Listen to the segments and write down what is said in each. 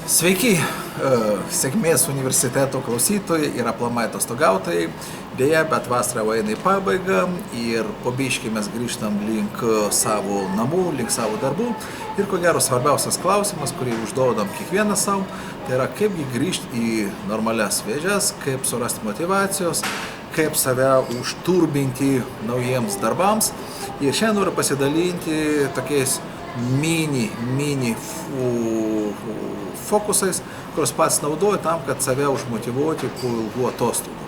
Sveiki, sėkmės universiteto klausytojai ir aplamai atostogautojai. Deja, bet vasara eina į pabaigą ir po biškį mes grįžtam link savo namų, link savo darbų. Ir ko gero svarbiausias klausimas, kurį užduodam kiekvienas savo, tai yra kaipgi grįžti į normalias vėžes, kaip surasti motyvacijos, kaip save užturbinti naujiems darbams. Ir šiandien noriu pasidalinti tokiais mini fokusais, kuriuos pats naudoju tam, kad save užmotyvuoti po ilgų atostogų.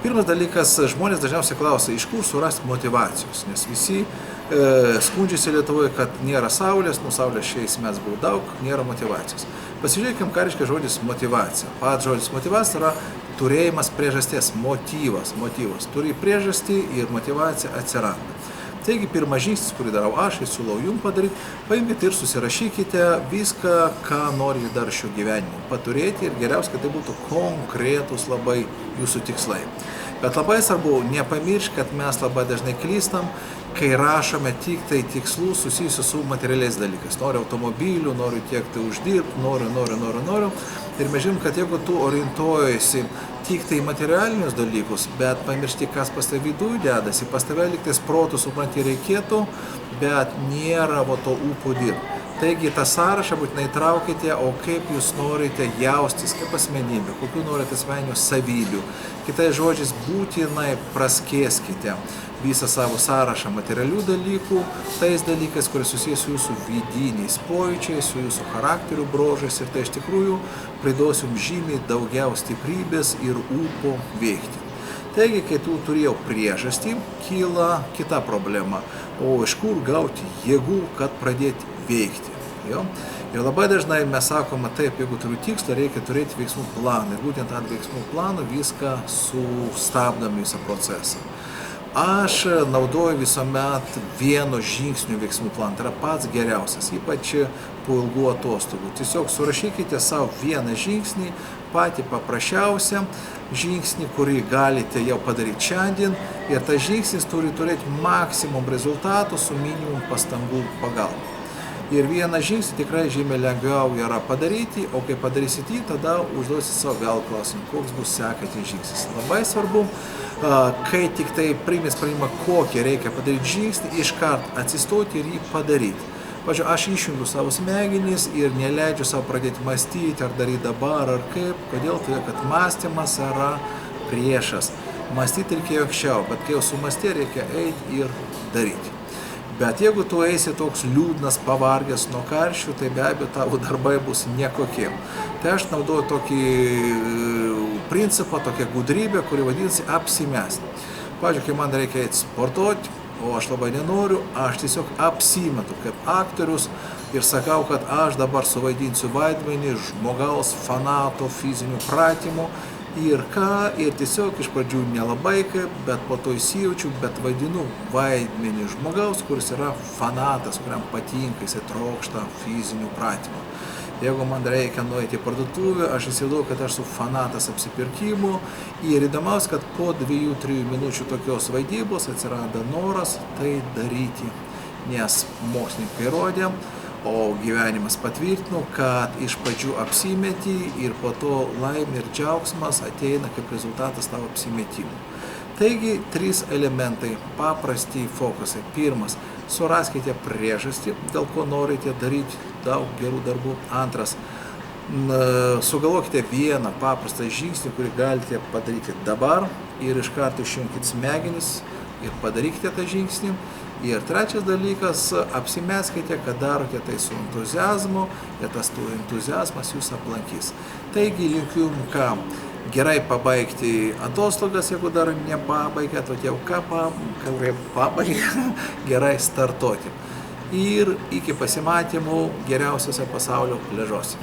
Pirmas dalykas, žmonės dažniausiai klausia, iš kur surasti motyvacijos, nes visi skundžiasi Lietuvoje, kad nėra saulės, saulės šiais metais buvo daug, nėra motyvacijos. Pasižiūrėkime, ką reiškia žodis motyvacija. Pats žodis motyvacija yra turėjimas priežasties, motyvas. Turi priežastį ir motyvacija atsiranda. Taigi, pirmas žingsnis, kurį darau aš ir siūlau jums padaryti, paimkite ir susirašykite viską, ką norite dar šio gyvenimo paturėti ir geriausia, kad tai būtų konkretus labai jūsų tikslai. Bet labai svarbu nepamiršti, kad mes labai dažnai klystam, kai rašome tik tai tikslus susijusius su materialiais dalykais. Noriu automobilių, noriu tiek tai uždirbti, noriu. Ir mes žinom, kad jeigu tu orientuojasi tik tai materialinius dalykus, bet pamiršti, kas pas tave viduje dedasi, pas tave liktais protų supranti reikėtų, bet nėra to ūpo dirbti. Taigi tą sąrašą būtinai traukite, o kaip jūs norite jaustis kaip asmenybė, kokių norite asmeninių savybių. Kitais žodžiais, būtinai praskėskite visą savo sąrašą materialių dalykų, tais dalykais, kurie susijęs su jūsų vidiniais pojūčiais, su jūsų charakterių bruožais ir tai iš tikrųjų priduos jums žymiai daugiau stiprybės ir ūpo veikti. Taigi, kai tu turėjau priežastį, kyla kita problema, o iš kur gauti jėgų, kad pradėti veikti. Jo? Ir labai dažnai mes sakome, taip, jeigu turiu tikslą, reikia turėti veiksmų planą. Ir būtent ant veiksmų plano viską sustabdom visą procesą. Aš naudoju visuomet vieno žingsnių veiksmų planą, tai yra pats geriausias, ypač po ilgų atostogų. Tiesiog surašykite savo vieną žingsnį, patį paprasčiausią žingsnį, kurį galite jau padaryti šiandien, ir tas žingsnis turi turėti maksimum rezultatų su minimum pastangų pagalba. Ir vieną žingsnį tikrai žymiai lengviau yra padaryti, o kai padarysit jį, tada užduosite savo vėl klausimą, koks bus sekantis žingsnis. Labai svarbu, kai tik tai priimės sprendimą, kokį reikia padaryti žingsnį, iškart atsistoti ir jį padaryti. Pavyzdžiui, aš išjungiu savo smegenis ir neleidžiu savo pradėti mąstyti, ar daryti dabar, ar kaip. Kodėl? Todėl, kad mąstymas yra priešas. Mąstyti reikia anksčiau, bet kai jau sumąstė, reikia eiti ir daryti. Bet jeigu tu eisi toks liūdnas, pavargęs nuo karščių, tai be abejo tavo darbai bus nekokie. Tai aš naudoju tokį principą, tokią gudrybę, kuri vadinasi apsimesti. Pavyzdžiui, kai man reikia eiti sportuoti, o aš labai nenoriu, aš tiesiog apsimetu kaip aktorius ir sakau, kad aš dabar suvaidinsiu vaidmenį žmogaus fanato fizinių pratimų. Ir tiesiog iš pradžių nelabai kaip, bet po to įsijaučiu, bet vaidinu vaidmenį žmogaus, kuris yra fanatas, kuriam patinka, jisai trokšta fizinių pratimų. Jeigu man reikia nueiti į parduotuvę, aš įsivaizduoju, kad aš esu fanatas apsipirkimų ir įdomiausia, kad po 2-3 minučių tokios vaidybos atsiranda noras tai daryti, nes mokslininkai įrodė, o gyvenimas patvirtino, kad iš pradžių apsimeti ir po to laimė ir džiaugsmas ateina kaip rezultatas tavo apsimetimų. Taigi, 3 elementai, paprasti fokusai. Pirmas, suraskite priežastį, dėl ko norite daryti daug gerų darbų. Antras, sugalvokite vieną paprastą žingsnį, kurį galite padaryti dabar ir iš karto išjunkite smegenis ir padarykite tą žingsnį. Ir trečias dalykas, apsimeskite, kad darote tai su entuziazmu ir tas entuziazmas jūs aplankys. Taigi, linkiu jums ką gerai pabaigti atostogas, jeigu dar nepabaigėt, o jau ką pabaigė, gerai startuoti. Ir iki pasimatymų geriausiose pasaulio pliažuose.